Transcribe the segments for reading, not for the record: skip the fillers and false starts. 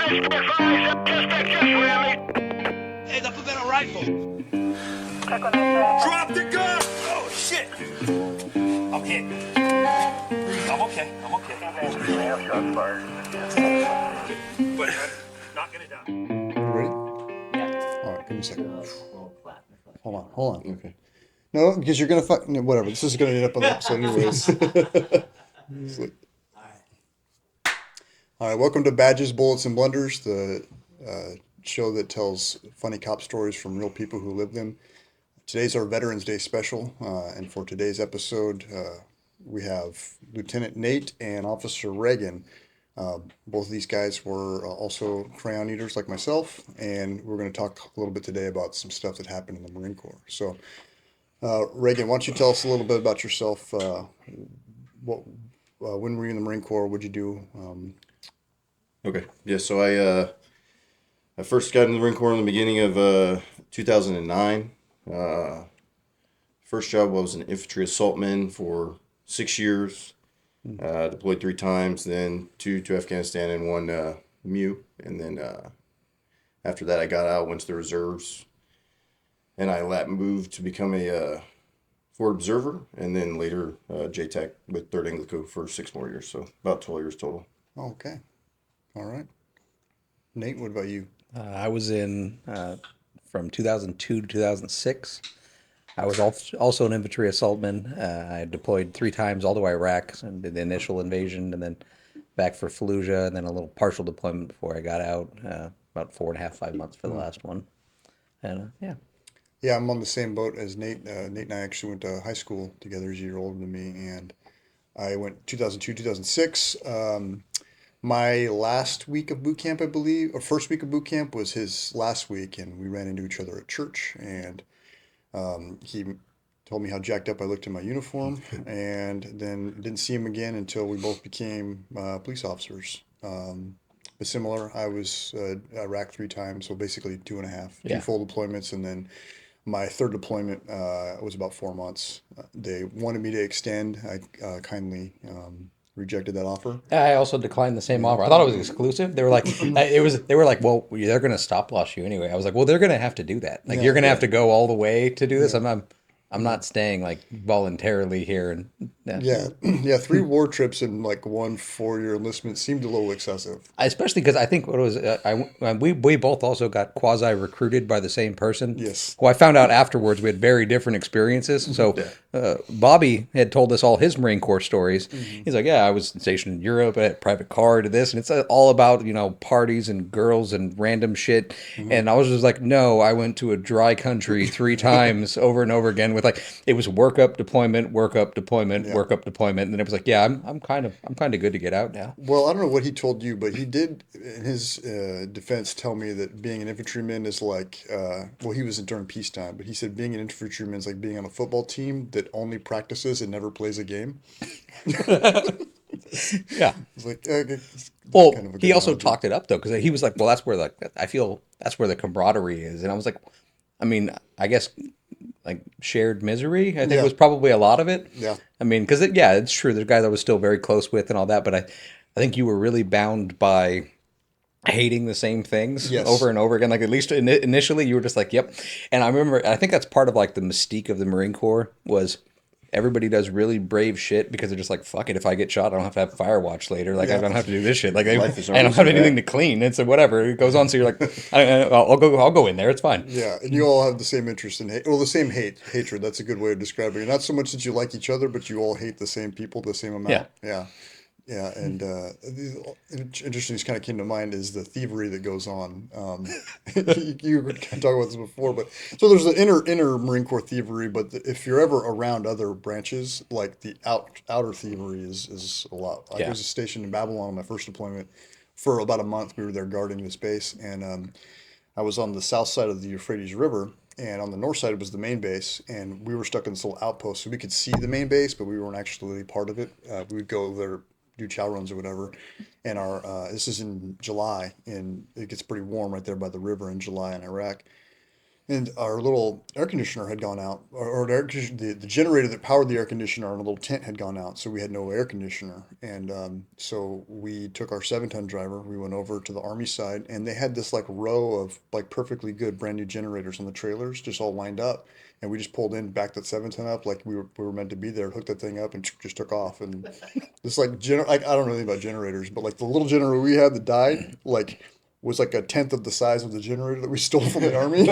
Hey, the better rifle. Drop the gun! Oh, shit! I'm hit. I'm okay. I'm okay. But I'm not gonna die. You ready? Yeah. All right, give me a second. Hold on. Okay. No, because you're gonna fuck. No, whatever. This is gonna end up on the episode anyways. All right, welcome to Badges, Bullets, and Blunders, the show that tells funny cop stories from real people who live them. Today's our Veterans Day special, and for today's episode, we have Lieutenant Nate and Officer Reagan. Both of these guys were also crayon eaters like myself, and we're going to talk a little bit today about some stuff that happened in the Marine Corps. So, Reagan, why don't you tell us a little bit about yourself? When were you in the Marine Corps? What'd you do? Okay. Yeah, so I first got in the Marine Corps in the beginning of 2009. First job was an infantry assaultman for 6 years. Deployed 3 times, then two to Afghanistan and one MU. And then after that, I got out, went to the reserves, and I moved to become a forward observer, and then later JTAC with 3rd Anglico for 6 more years. So about 12 years total. Okay. All right. Nate, what about you? I was in from 2002 to 2006. I was also an infantry assaultman. I deployed 3 times all the way to Iraq and did the initial invasion, and then back for Fallujah, and then a little partial deployment before I got out. About 4.5, 5 months for the last one. And yeah. Yeah, I'm on the same boat as Nate. Nate and I actually went to high school together. He's a year older than me, and I went 2002, 2006. My last week of boot camp, I believe, or first week of boot camp was his last week, and we ran into each other at church, and he told me how jacked up I looked in my uniform, and then didn't see him again until we both became police officers. But similar, I was Iraq 3 times, so basically 2.5, 2 full deployments, and then my 3rd deployment was about 4 months. They wanted me to extend. I kindly rejected that offer. I also declined the same offer. I thought it was exclusive. They were like, They were like, well, they're going to stop loss you anyway. I was like, well, they're going to have to do that. Like, you're going to have to go all the way to do this. I'm not staying like voluntarily here. And Yeah, 3 war trips and like 1 4-year enlistment seemed a little excessive. Especially because I think what it was, we both also got quasi recruited by the same person. Yes. Who I found out afterwards we had very different experiences. So Bobby had told us all his Marine Corps stories. He's like, yeah, I was stationed in Europe, I had a private car to this, and it's all about, parties and girls and random shit. And I was just like, no, I went to a dry country 3 times over and over again with like, it was work up deployment, work up deployment, work up deployment, and then it was like, yeah, I'm kind of good to get out now. Well, I don't know what he told you, but he did, in his defense, tell me that being an infantryman is like, well, he was during peacetime, but he said being an infantryman is like being on a football team that only practices and never plays a game. Yeah. It's like, Well, kind of a he good also analogy. talked it up though, because he was like, well, that's where I feel that's where the camaraderie is, and I was like, I mean, I guess like shared misery, I think Yeah. was probably a lot of it. Yeah. I mean, because it's true. There's guys I was still very close with and all that, but I think you were really bound by hating the same things Yes. over and over again. Like at least initially, you were just like, yep. And I remember, I think that's part of like the mystique of the Marine Corps was everybody does really brave shit because they're just like, fuck it. If I get shot, I don't have to have fire watch later. Like I don't have to do this shit. Like I Life is don't have anything to clean. And so whatever it goes on. So you're like, I'll go in there. It's fine. Yeah, and you all have the same interest in hate. Well, the same hatred. That's a good way of describing it. Not so much that you like each other, but you all hate the same people the same amount. Yeah. Yeah. And interesting, this kind of came to mind is the thievery that goes on. You were kind of talking about this before, but so there's the inner Marine Corps thievery, but if you're ever around other branches, like the outer thievery is a lot. I was stationed in Babylon on my first deployment for about a month. We were there guarding this base, and I was on the south side of the Euphrates River, and on the north side was the main base, and we were stuck in this little outpost, so we could see the main base, but we weren't actually part of it. We would go there, do chow runs or whatever, and this is in July, and it gets pretty warm right there by the river in July in Iraq. And our little air conditioner had gone out, or the generator that powered the air conditioner on a little tent had gone out, so we had no air conditioner. And so we took our 7-ton driver, we went over to the Army side, and they had this like row of like perfectly good brand new generators on the trailers, just all lined up. And we just pulled in, backed that 7-ton up like we were meant to be there, hooked that thing up, and just took off. And this like I don't know anything about generators, but like the little generator we had that died, like was like a tenth of the size of the generator that we stole from the Army.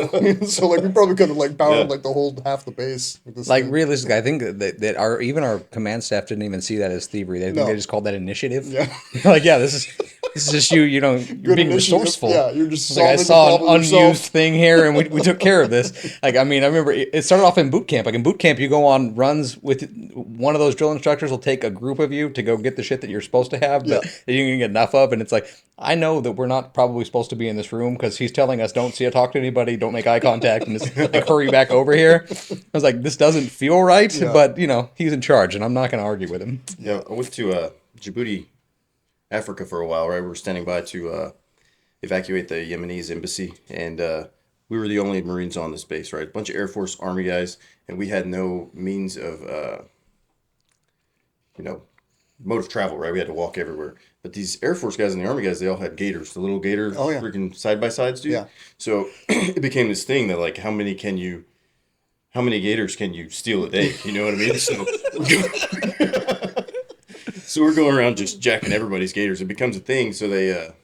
So like we probably could have like powered like the whole half the base with this Like thing. realistically, I think that our command staff didn't even see that as thievery. They think they just called that initiative. Yeah. Like, yeah, this is just you. You know, you're Good being initiative. resourceful. Yeah, you're just It's like I solving the saw an problem unused yourself. thing here, and we took care of this. Like, I mean, I remember it started off in boot camp. Like in boot camp, you go on runs with one of those drill instructors will take a group of you to go get the shit that you're supposed to have, but that you can get enough of, and it's like, I know that we're not probably supposed to be in this room because he's telling us don't see or talk to anybody, don't make eye contact, and just like hurry back over here. I was like, this doesn't feel right, but you know he's in charge, and I'm not going to argue with him. Yeah, I went to Djibouti, Africa for a while, right? We were standing by to evacuate the Yemenis embassy, and we were the only Marines on this base, right? A bunch of Air Force, Army guys, and we had no means of, mode of travel, right? We had to walk everywhere. But these Air Force guys and the Army guys, they all had gators, the little gator freaking side-by-sides, dude. Yeah. So it became this thing that, like, how many gators can you steal a day? You know what I mean? So we're going around just jacking everybody's gators. It becomes a thing. So the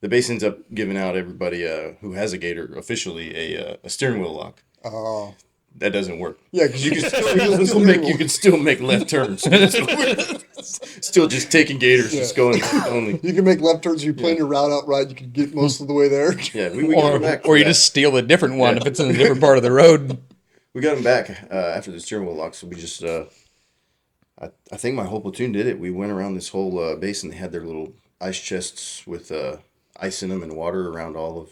base ends up giving out everybody who has a gator officially a steering wheel lock. Oh. That doesn't work. Yeah, because you You can still make left turns. Still just taking gators, just going only. You can make left turns. You plan your route out right. You can get most of the way there. Yeah, we got them back. Or you just steal a different one if it's in a different part of the road. We got them back after the steering wheel lock. So we just, I think my whole platoon did it. We went around this whole base and they had their little ice chests with ice in them and water around all of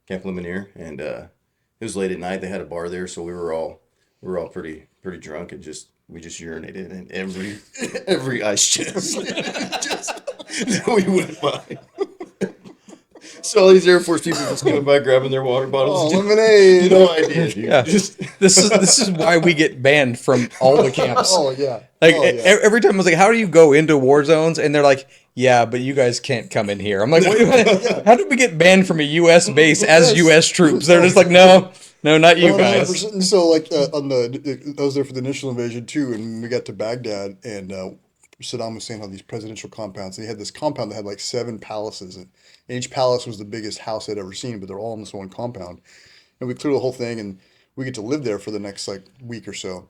Camp Lemonnier. And it was late at night. They had a bar there, so we were all pretty drunk and we just urinated in every ice chest that we went by. So all these Air Force people just coming by grabbing their water bottles. Oh, lemonade. No idea, dude. Yeah, this is why we get banned from all the camps. Oh yeah. Like Oh, yeah. every time I was like, how do you go into war zones? And they're like, yeah, but you guys can't come in here. I'm like, how did we get banned from a U.S. base as U.S. troops? They're just like, no, not you guys. 100%. So like I was there for the initial invasion too, and we got to Baghdad, and Saddam was saying how these presidential compounds. They had this compound that had like 7 palaces, and each palace was the biggest house I'd ever seen, but they're all in this one compound. And we cleared the whole thing, and we get to live there for the next like week or so.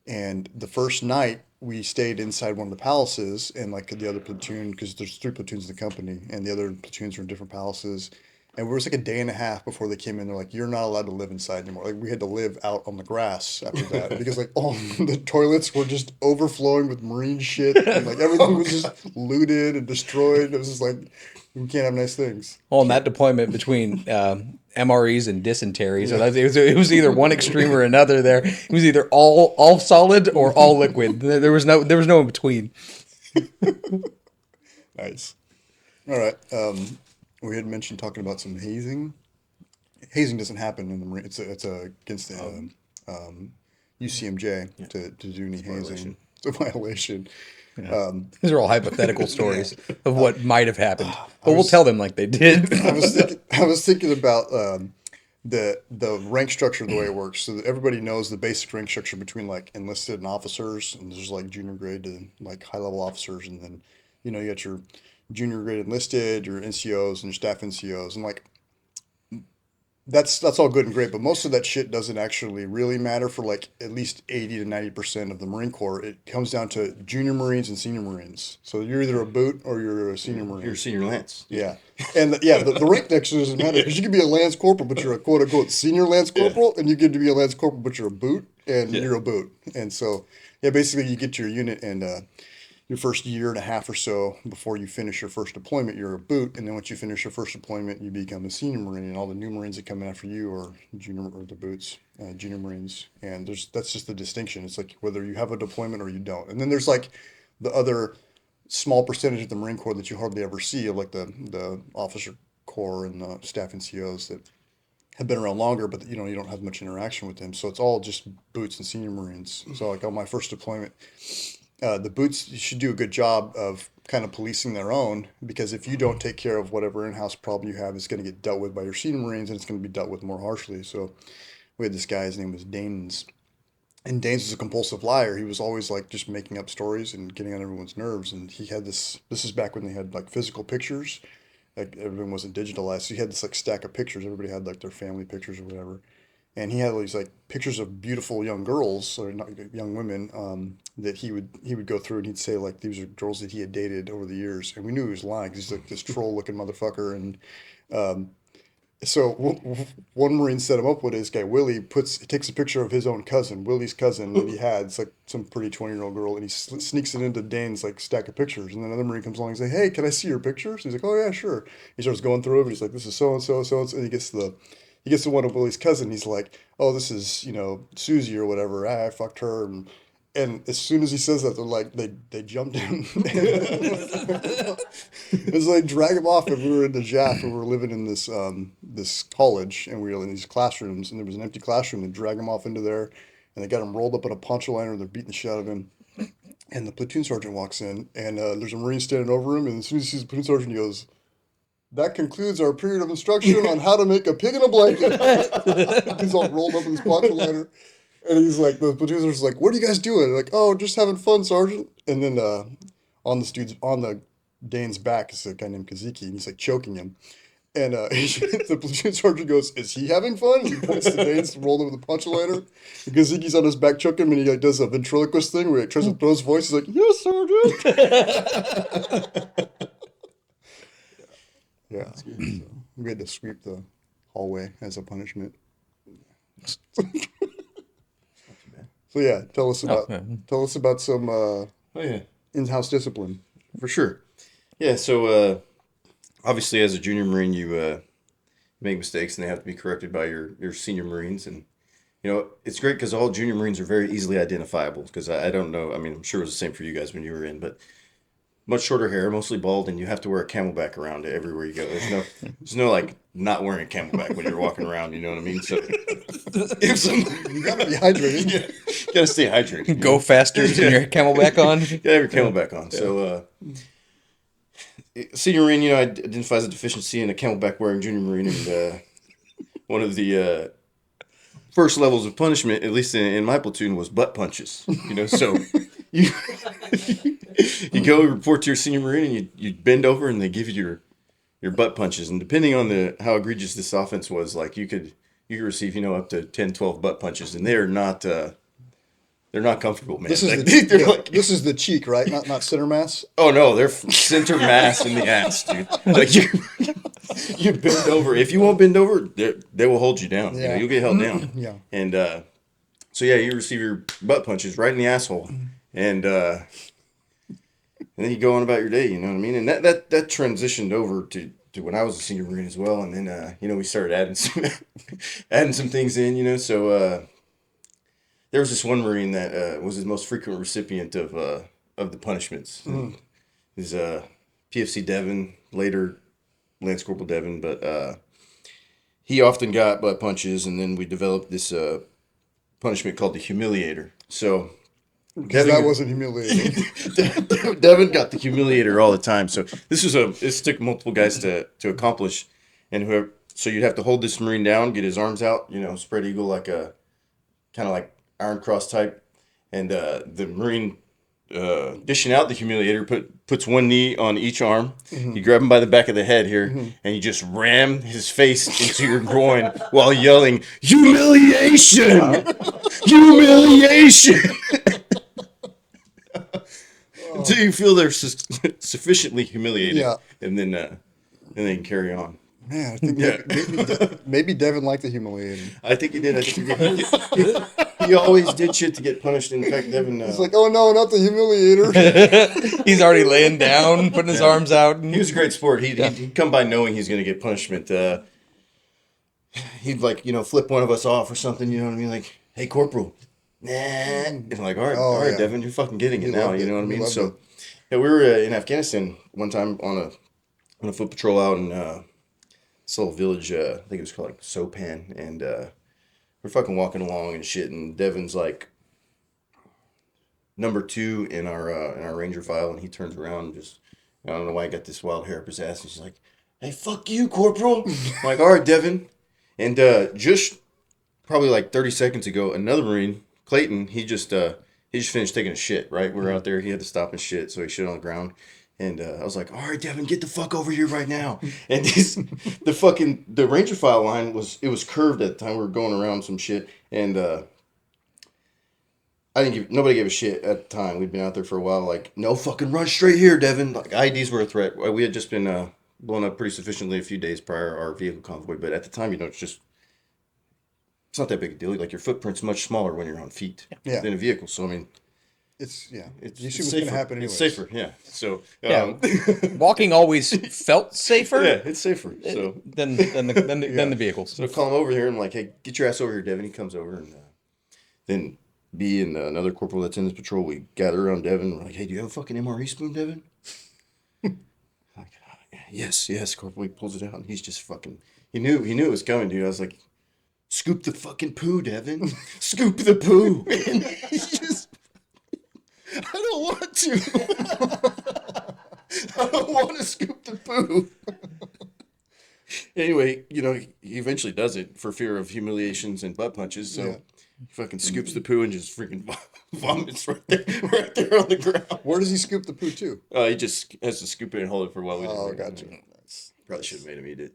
And the first night we stayed inside one of the palaces, and like the other platoon, because there's 3 platoons in the company, and the other platoons were in different palaces. And it was like a day and a half before they came in. They're like, "You're not allowed to live inside anymore." Like we had to live out on the grass after that because like all the toilets were just overflowing with Marine shit, and like everything was just looted and destroyed. It was just like we can't have nice things. Well, in that deployment between MREs and dysentery, so it was either one extreme or another. There, it was either all solid or all liquid. There was no in between. Nice. All right. We had mentioned talking about some hazing. Hazing doesn't happen in the Marine. It's against the UCMJ to do any hazing. It's a violation. Yeah. These are all hypothetical stories of what might have happened, but we'll tell them like they did. I was thinking about the rank structure, the way it works, so that everybody knows the basic rank structure between like enlisted and officers, and there's like junior grade to like high level officers, and then you got your junior grade enlisted, your NCOs, and your staff NCOs, and like that's all good and great, but most of that shit doesn't actually really matter for like at least 80 to 90% of the Marine Corps. It comes down to junior Marines and senior Marines. So you're either a boot or you're a senior Marine. You're a senior lance. Yeah. And the rank actually doesn't matter because you can be a Lance Corporal, but you're a quote unquote senior Lance Corporal, and you get to be a Lance Corporal, but you're a boot, and you're a boot. And so, basically you get to your unit, and your first year and a half or so before you finish your first deployment, you're a boot, and then once you finish your first deployment, you become a senior Marine, and all the new Marines that come in after you are junior or the boots, junior Marines, and that's just the distinction. It's like whether you have a deployment or you don't, and then there's like the other small percentage of the Marine Corps that you hardly ever see, like the officer corps and the staff NCOs that have been around longer, but you don't have much interaction with them. So it's all just boots and senior Marines. So like on my first deployment, the boots should do a good job of kind of policing their own, because if you don't take care of whatever in-house problem you have, it's going to get dealt with by your senior Marines, and it's going to be dealt with more harshly. So we had this guy, his name was Danes, and Danes was a compulsive liar. He was always like just making up stories and getting on everyone's nerves. And he had this is back when they had like physical pictures, like everything wasn't digitalized. So he had this like stack of pictures. Everybody had like their family pictures or whatever. And he had all these like pictures of beautiful young girls, or not young women, that he would go through, and he'd say like these are girls that he had dated over the years, and we knew he was lying because he's like this troll looking motherfucker. And so one Marine set him up with this guy Willie. Takes a picture of his own cousin, Willie's cousin that he had. It's like some pretty 20-year-old girl, and he sneaks it into Dane's like stack of pictures. And then another Marine comes along and says, "Hey, can I see your pictures?" He's like, "Oh yeah, sure." He starts going through it, and he's like, "This is so and so, so and so," and he gets to one of Willie's cousin. He's like, "Oh, this is, Susie or whatever. I fucked her." And as soon as he says that, they're like, they jumped him. It's like drag him off. And we were in the JAF, and we were living in this college, and we were in these classrooms, and there was an empty classroom. They drag him off into there, and they got him rolled up in a poncho liner, and they're beating the shit out of him. And the platoon sergeant walks in, and there's a Marine standing over him, and as soon as he sees the platoon sergeant, he goes, "That concludes our period of instruction on how to make a pig in a blanket." He's all rolled up in his poncho liner. And he's like, the platoon sergeant's like, "What are you guys doing?" They're like, "Oh, just having fun, Sergeant." And then on the Dane's back is a guy named Kaziki, and he's like choking him. And the platoon sergeant goes, "Is he having fun?" And he points to Dane's rolled over the poncho liner. And Kaziki's on his back choking him, and he like does a ventriloquist thing where he tries to throw his voice. He's like, "Yes, Sergeant." Yeah. So we had to sweep the hallway as a punishment. So yeah, tell us about some in-house discipline. For sure. Yeah, so obviously as a junior Marine, you make mistakes, and they have to be corrected by your senior Marines. And, it's great because all junior Marines are very easily identifiable, because I don't know, I mean, I'm sure it was the same for you guys when you were in, but much shorter hair, mostly bald, and you have to wear a camelback around it everywhere you go. There's no like not wearing a camelback when you're walking around. You know what I mean? So You gotta be hydrated. You gotta stay hydrated. Go faster with your camelback on. You gotta have your camelback on. Yeah. So senior Marine, identifies a deficiency in a camelback wearing junior Marine, and one of the first levels of punishment, at least in my platoon, was butt punches. So you. You go report to your senior Marine, and you bend over, and they give you your butt punches. And depending on how egregious this offense was, like you could receive up to 10, 12 butt punches, and they're not comfortable, man. This is this is the cheek, right? Not center mass. Oh no, they're center mass in the ass, dude. Like you bend over. If you won't bend over, they will hold you down. Yeah. You'll get held down. Yeah. And so you receive your butt punches right in the asshole, and then you go on about your day, you know what I mean? And that transitioned over to when I was a senior Marine as well. And then, we started adding some things in, So there was this one Marine that was the most frequent recipient of the punishments. He's PFC Devon, later Lance Corporal Devon, but he often got butt punches. And then we developed this punishment called the humiliator. So that wasn't humiliating. Devin got the humiliator all the time. So this took multiple guys to accomplish, and so you'd have to hold this Marine down, get his arms out, spread eagle, like a kind of like Iron Cross type, and the Marine dishing out the humiliator puts one knee on each arm. Mm-hmm. You grab him by the back of the head here, and you just ram his face into your groin while yelling, "Humiliation! Humiliation!" Until you feel they're sufficiently humiliated, and then they can carry on. Man, I think maybe Devin liked the humiliating. I think he did. He always did shit to get punished. In fact, Devin... He's like, "Oh no, not the humiliator." He's already laying down, putting his arms out. He was a great sport. He'd come by knowing he's going to get punishment. He'd flip one of us off or something, you know what I mean? Like, "Hey, Corporal." Nah. And I'm like, all right, Devin, you're fucking getting it now, you know what I mean? So, we were in Afghanistan one time on a foot patrol out in this little village. I think it was called like Sopan, and we're fucking walking along and shit. And Devin's like number 2 in our ranger file, and he turns around and just, I don't know why I got this wild hair up his ass. And she's like, "Hey, fuck you, Corporal." I'm like, "All right, Devin." And just probably like 30 seconds ago, another Marine, Clayton, he just finished taking a shit, right? We were out there. He had to stop and shit, so he shit on the ground. And I was like, "All right, Devin, get the fuck over here right now." And the Ranger file line was curved at the time. We were going around some shit. And nobody gave a shit at the time. We'd been out there for a while. Like, "No, fucking run straight here, Devin." Like, IEDs were a threat. We had just been blown up pretty sufficiently a few days prior, our vehicle convoy. But at the time, it's not that big a deal. Like, your footprint's much smaller when you're on feet than a vehicle. So, I mean, It's you see it's what's going to safer. happen anyway. It's safer, yeah. So, Walking always felt safer. yeah, it's safer. So than the vehicles. So I call him over here and I'm like, "Hey, get your ass over here, Devin." He comes over, and then B and another corporal that's in this patrol, we gather around Devin. We're like, "Hey, do you have a fucking MRE spoon, Devin?" Like, yes, Corporal. He pulls it out, and he's just fucking. He knew it was coming, dude. I was like, "Scoop the fucking poo, Devin. Scoop the poo." And he's just, "I don't want to. I don't want to scoop the poo." Anyway, he eventually does it for fear of humiliations and butt punches. So he fucking scoops the poo and just freaking vomits right there on the ground. Where does he scoop the poo to? He just has to scoop it and hold it for a while. Oh, gotcha. Nice. Probably should have made him eat it.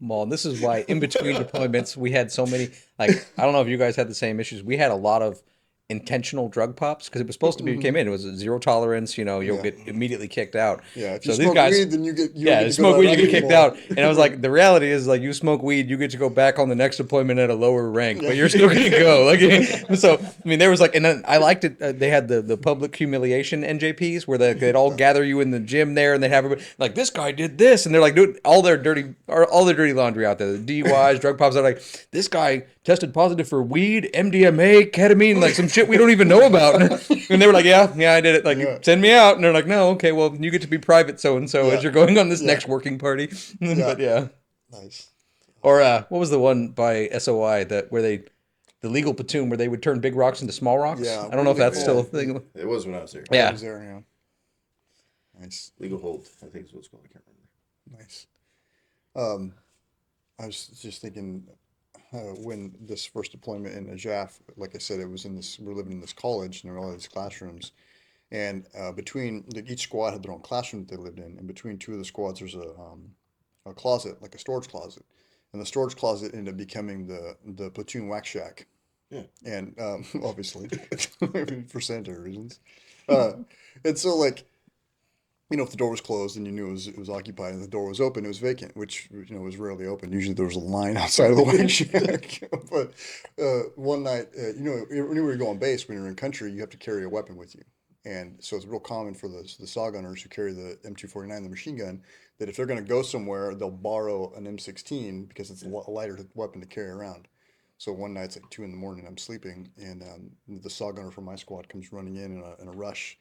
Well, this is why in between deployments we had so many. Like, I don't know if you guys had the same issues. We had a lot of intentional drug pops because it was supposed to be. Came in. It was a zero tolerance. You'll get immediately kicked out. Yeah, if you smoke weed, then you smoke weed, you get kicked out. And I was like, the reality is, like, you smoke weed, you get to go back on the next deployment at a lower rank, but you're still gonna go. Like, so I mean, there was like, and then I liked it. They had the public humiliation NJPs where they'd all gather you in the gym there, and they'd have everybody like, "This guy did this," and they're like, "Dude, all their dirty laundry out there, the DUIs, drug pops." They're like, "This guy tested positive for weed, MDMA, ketamine, like some shit we don't even know about." And they were like, yeah, I did it. Like, send me out. And they're like, "No, okay, well, you get to be private so-and-so as you're going on this next working party." But Nice. Or what was the one by SOI where the legal platoon where they would turn big rocks into small rocks? Yeah. I don't know if that's still a thing. It was when I was there. Yeah. I was there, yeah. Nice. Legal hold, I think is what it's called. I can't remember. Nice. I was just thinking when this first deployment in Najaf, like I said, we're living in this college and there were all these classrooms. And between each squad had their own classroom that they lived in. And between two of the squads, there's a closet, like a storage closet. And the storage closet ended up becoming the platoon wax shack. Yeah. And obviously, for sanitary reasons. And so, like, if the door was closed and you knew it was occupied, and the door was open, it was vacant, which was rarely open. Usually there was a line outside of the wax shack. But one night, whenever you go on base, when you're in country, you have to carry a weapon with you. And so it's real common for the SAW gunners who carry the M249, the machine gun, that if they're going to go somewhere, they'll borrow an M16 because it's a lighter weapon to carry around. So one night it's like 2 a.m. I'm sleeping, and the SAW gunner from my squad comes running in a rush.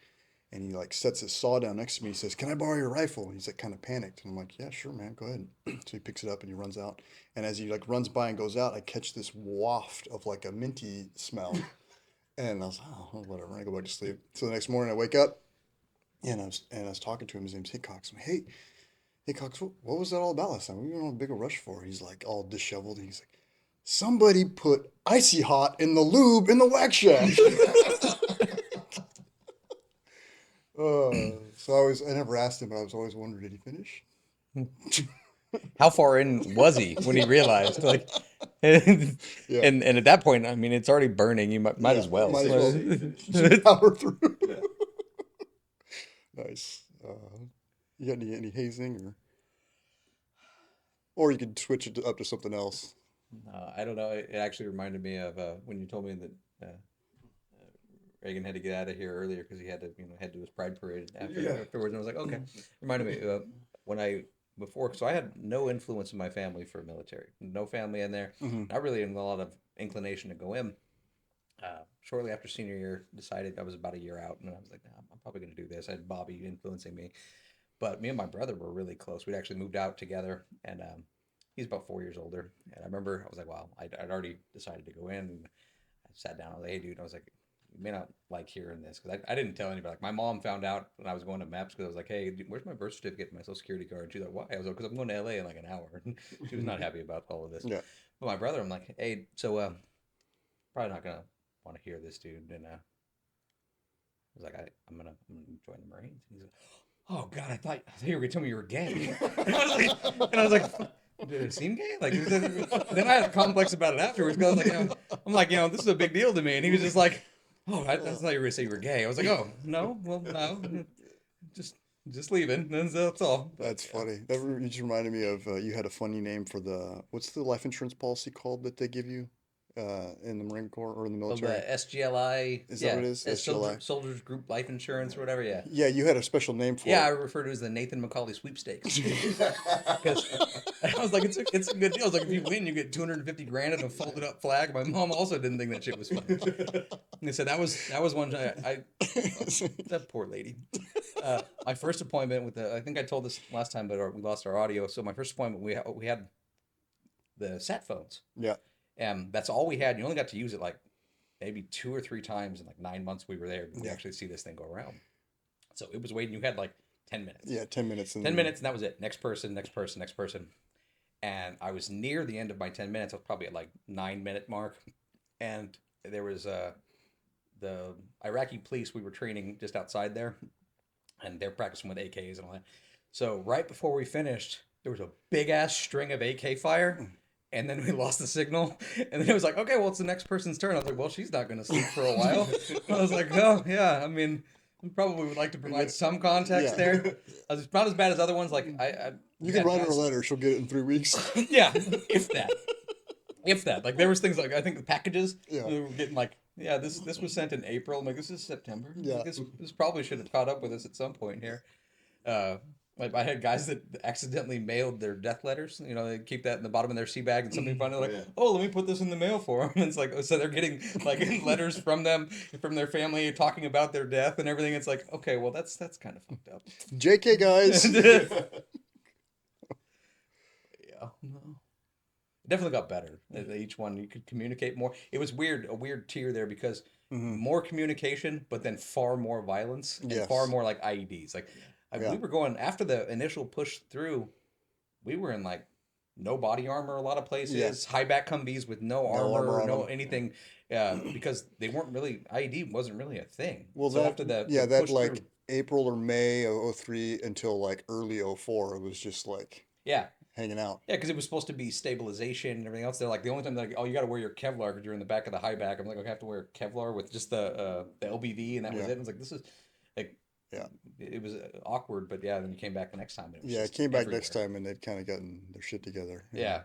And he like sets his saw down next to me. He says, "Can I borrow your rifle?" And he's like kind of panicked. And I'm like, "Yeah, sure, man, go ahead." So he picks it up and he runs out. And as he like runs by and goes out, I catch this waft of like a minty smell. And I was like, "Oh, whatever." And I go back to sleep. So the next morning I wake up and I was talking to him. His name's Hickox. I'm like, Hey Cox, what was that all about last time? We were on a bigger rush for. He's like all disheveled. And he's like, "Somebody put Icy Hot in the lube in the wax shack." So I never asked him, but I was always wondering, did he finish? How far in was he when he realized? Like, and at that point, I mean, it's already burning. You might as well. Might as well. Just power through. Nice. You got any hazing or you could switch it up to something else. I don't know. It actually reminded me of when you told me that Reagan had to get out of here earlier because he had to head to his pride parade afterwards. And I was like, okay. Reminded me so I had no influence in my family for military. No family in there. Not really in a lot of inclination to go in. Shortly after senior year, decided I was about a year out, and I was like, nah, I'm probably going to do this. I had Bobby influencing me. But me and my brother were really close. We'd actually moved out together, and he's about 4 years older. And I remember I was like, wow, I'd already decided to go in. And I sat down. I was like, hey, dude. I was like, you may not like hearing this because I didn't tell anybody. Like my mom found out when I was going to MEPS because I was like, hey, dude, where's my birth certificate and my social security card? And she's like, why? I was like, because I'm going to LA in like an hour. She was not happy about all of this. Yeah. But my brother, I'm like, hey, so probably not gonna want to hear this, dude. And I was like, I'm gonna join the Marines. And he's like, oh God, I thought you were gonna tell me you were gay. And I was like, did it seem gay? Like then I had a complex about it afterwards because I was like, I'm like, this is a big deal to me. And he was just like, oh, I thought you were gonna say you were gay. I was like, oh no, well no, just leaving. That's all. That's funny. That just reminded me of you had a funny name for what's the life insurance policy called that they give you in the Marine Corps or in the So the military? SGLI, Is that what it is? SGLI? Soldiers Group Life Insurance or whatever. Yeah. Yeah, you had a special name for Yeah, I it. refer to it as the Nathan McCauley Sweepstakes. Because I was like, it's a good deal. I was like, if you win, you get 250 grand and a folded up flag. My mom also didn't think that shit was funny. And they said that was one I that poor lady. My first appointment with I think I told this last time, but we lost our audio. So my first appointment, we had the sat phones, Yeah. and that's all we had. You only got to use it like maybe 2 or 3 times in like 9 months we were there. We Yeah. actually see this thing go around. So it was waiting. You had like 10 minutes. Yeah, 10 minutes. 10 minutes, and that was it. Next person, next person, next person. And I was near the end of my 10 minutes. I was probably at like 9-minute mark. And there was the Iraqi police. We were training just outside there. And they're practicing with AKs and all that. So right before we finished, there was a big-ass string of AK fire. And then we lost the signal. And then it was like, okay, well, it's the next person's turn. I was like, well, she's not going to sleep for a while. I was like, oh, yeah, I mean... We probably would like to provide some context there. It's not as bad as other ones. Like You can write her a letter. She'll get it in 3 weeks. Yeah, if that. Like there was things like I think the packages. Yeah. We were getting like, yeah, this was sent in April. I'm like, this is September. Yeah. Like, this probably should have caught up with us at some point here. Like I had guys that accidentally mailed their death letters. They keep that in the bottom of their sea bag, and somebody finally like, oh, let me put this in the mail for them. And it's like, so they're getting like letters from them, from their family, talking about their death and everything. It's like, okay, well, that's kind of fucked up. JK, guys. Yeah, no. It definitely got better. Each one you could communicate more. It was a weird tier there because more communication, but then far more violence and Yes. far more like IEDs. Like we were going after the initial push through. We were in like no body armor a lot of places, Yes. high back Humvees with no armor armor, on no them. anything, because they weren't really IED wasn't really a thing. Well, so that, after the that push like through, April or May of 03 until like early 04, it was just like yeah. hanging out. Yeah, because it was supposed to be stabilization and everything else. They're like, the only time they're like, oh, you got to wear your Kevlar because you're in the back of the high back. I'm like, okay, I have to wear Kevlar with just the LBV, and that was it. I was like, this is like, Yeah. it was awkward, but yeah, then you came back the next time. And it was Yeah, it just came back everywhere. next time and they'd kind of gotten their shit together. Yeah.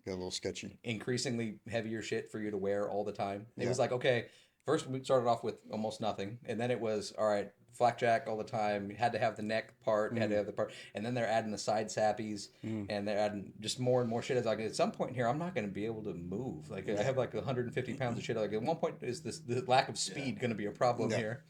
Got a little sketchy. Increasingly heavier shit for you to wear all the time. It Yeah. was like, okay, first we started off with almost nothing, and then it was, all right, flakjack all the time. You had to have the neck part, had to have the part, and then they're adding the side sappies, and they're adding just more and more shit. It's like, at some point here, I'm not going to be able to move. Like, I have like 150 pounds of shit. Like, at one point, is the lack of speed going to be a problem here?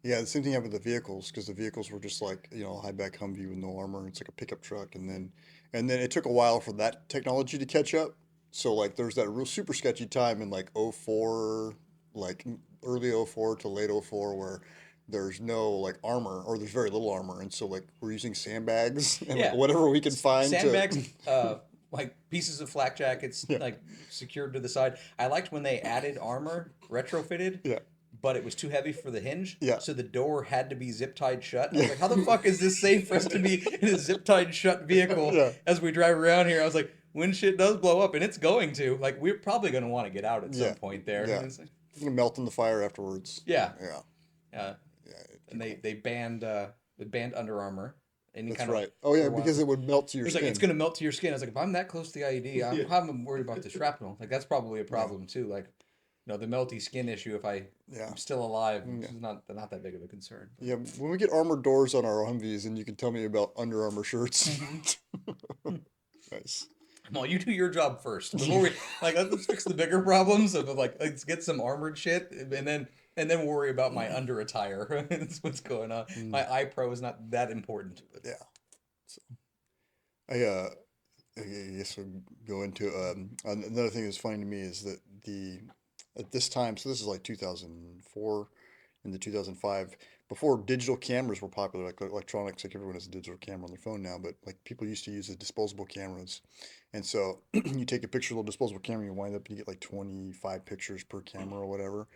Yeah, the same thing happened with the vehicles because the vehicles were just like, high back Humvee with no armor. It's like a pickup truck. And then it took a while for that technology to catch up. So like there's that real super sketchy time in like 04, like early 04 to late 04 where there's no like armor or there's very little armor. And so like we're using sandbags and like, whatever we can find. Sandbags, like pieces of flak jackets, like secured to the side. I liked when they added armor retrofitted. Yeah. But it was too heavy for the hinge, Yeah. so the door had to be zip tied shut. I was like, how the fuck is this safe for us to be in a zip tied shut vehicle as we drive around here? I was like, when shit does blow up, and it's going to, like, we're probably going to want to get out at some point there. Yeah. And it's like, It's gonna melt in the fire afterwards. yeah. Yeah. And they banned Under Armour. Any That's kind right. Of, Oh yeah, for a while. because it would melt to your It's skin. like, it's going to melt to your skin. I was like, if I'm that close to the IED, I'm worried about the shrapnel. Like, that's probably a problem too. Like, the melty skin issue, if I'm still alive, it's not that big of a concern. Yeah, when we get armored doors on our Humvees, and you can tell me about Under Armour shirts. Nice. No, you do your job first before we let's fix the bigger problems of like let's get some armored shit and then worry about my under attire. That's what's going on. My eye pro is not that important. But. Yeah. I guess we'll go into another thing that's funny to me is that at this time, so this is like 2004 into 2005, before digital cameras were popular, like electronics, like everyone has a digital camera on their phone now, but like people used to use the disposable cameras. And so you take a picture of a disposable camera, you wind up, you get like 25 pictures per camera or whatever.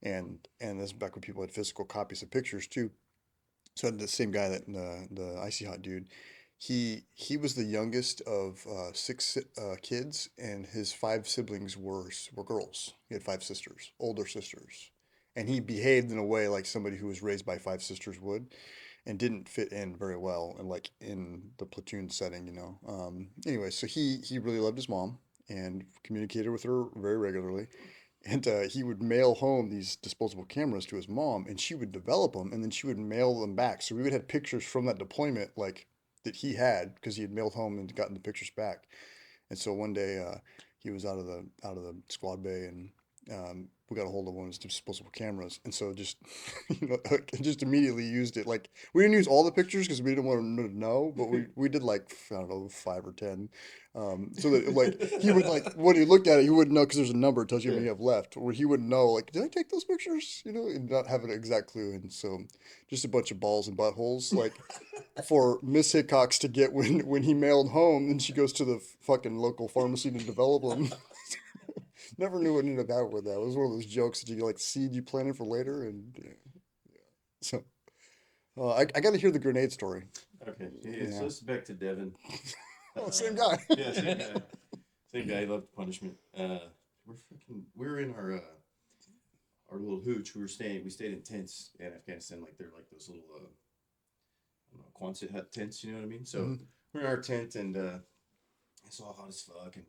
And this is back when people had physical copies of pictures too. So the same guy that the Icy Hot dude, he was the youngest of six kids, and his five siblings were girls. He had five sisters, older sisters, and he behaved in a way like somebody who was raised by five sisters would, and didn't fit in very well, and like in the platoon setting, you know. Anyway, so he really loved his mom and communicated with her very regularly. And he would mail home these disposable cameras to his mom, and she would develop them, and then she would mail them back. So we would have pictures from that deployment, like that he had, because he had mailed home and gotten the pictures back. And so one day he was out of the squad bay, and we got a hold of one of his disposable cameras, and so just like, just immediately used it. Like we didn't use all the pictures because we didn't want him to know, but we did like I don't know 5 or 10, so that like he would like when he looked at it he wouldn't know because there's a number that tells you how many you have left, or he wouldn't know like did I take those pictures, you know, and not have an exact clue. And so just a bunch of balls and buttholes like for Miss Hickox to get when he mailed home, and she goes to the fucking local pharmacy to develop them. Never knew what ended up with that. It was one of those jokes that you like seed you planted for later, and yeah. So I got to hear the grenade story. Okay, yeah, so this is back to Devin. Oh, same guy. Yeah, same guy. Same guy. He loved punishment. We're in our little hooch. We stayed in tents in Afghanistan, like they're like those little I don't know, Quonset hut tents. You know what I mean? So we're in our tent, and it's all hot as fuck, and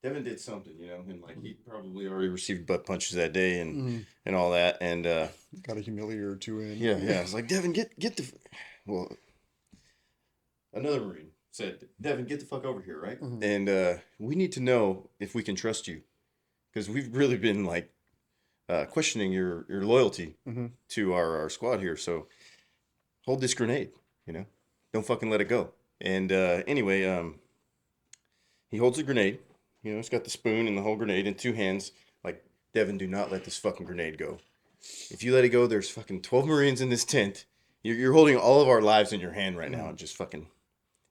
Devin did something, you know, and like he probably already received butt punches that day and all that, and Got a humiliator or two in. yeah. It's like Devin, get the well. Another Marine said, Devin, get the fuck over here, right? And we need to know if we can trust you, because we've really been like questioning your loyalty to our squad here. So hold this grenade, you know, don't fucking let it go. And anyway, he holds the grenade. You know, he's got the spoon and the whole grenade in two hands. Like, Devin, do not let this fucking grenade go. If you let it go, there's fucking 12 Marines in this tent. You're holding all of our lives in your hand right now, and just fucking,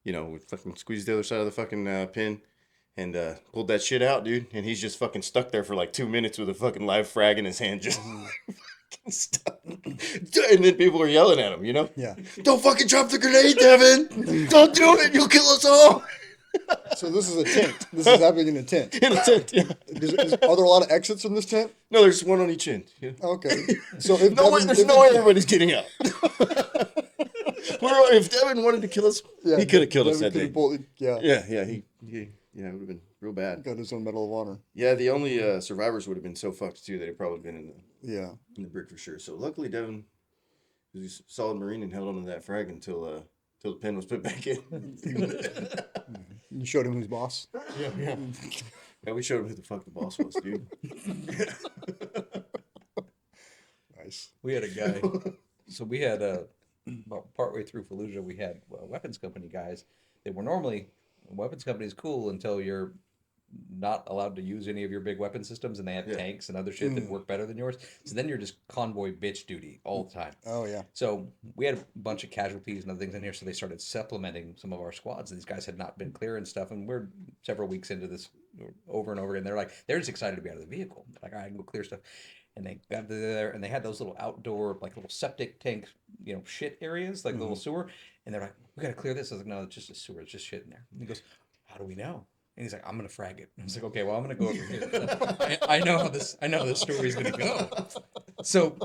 you know, we fucking squeezed the other side of the fucking pin and pulled that shit out, dude. And he's just fucking stuck there for like 2 minutes with a fucking live frag in his hand, just fucking stuck. And then people are yelling at him, you know? Yeah. Don't fucking drop the grenade, Devin! Don't do it! You'll kill us all! So this is a tent. This is happening in a tent. In a tent, yeah. Are there a lot of exits from this tent? No, there's one on each end. Yeah. Okay. So if There's no way everybody's getting out. If Devin wanted to kill us, he could have killed us that day. Yeah. It would have been real bad. Got his own Medal of Honor. Yeah, the only survivors would have been so fucked too. They'd have probably been Yeah. in the brick for sure. So luckily, Devin was a solid Marine and held on to that frag until the pin was put back in. You showed him who's boss. Yeah. Yeah, we showed him who the fuck the boss was, dude. Nice. We had a guy. So we had about partway through Fallujah, we had weapons company guys. They were normally weapons company is cool until you're not allowed to use any of your big weapon systems, and they have tanks and other shit that work better than yours. So then you're just convoy bitch duty all the time. Oh yeah. So we had a bunch of casualties and other things in here, so they started supplementing some of our squads. These guys had not been clear and stuff, and we're several weeks into this over and over again. They're just excited to be out of the vehicle. They're like, all right, I can go clear stuff. And they got there, and they had those little outdoor, like little septic tank, you know, shit areas, like little sewer. And they're like, we got to clear this. I was like, no, it's just a sewer. It's just shit in there. And he goes, how do we know? And he's like, I'm gonna frag it. And I was like, okay, well, I'm gonna go over here. I know how this story's gonna go. So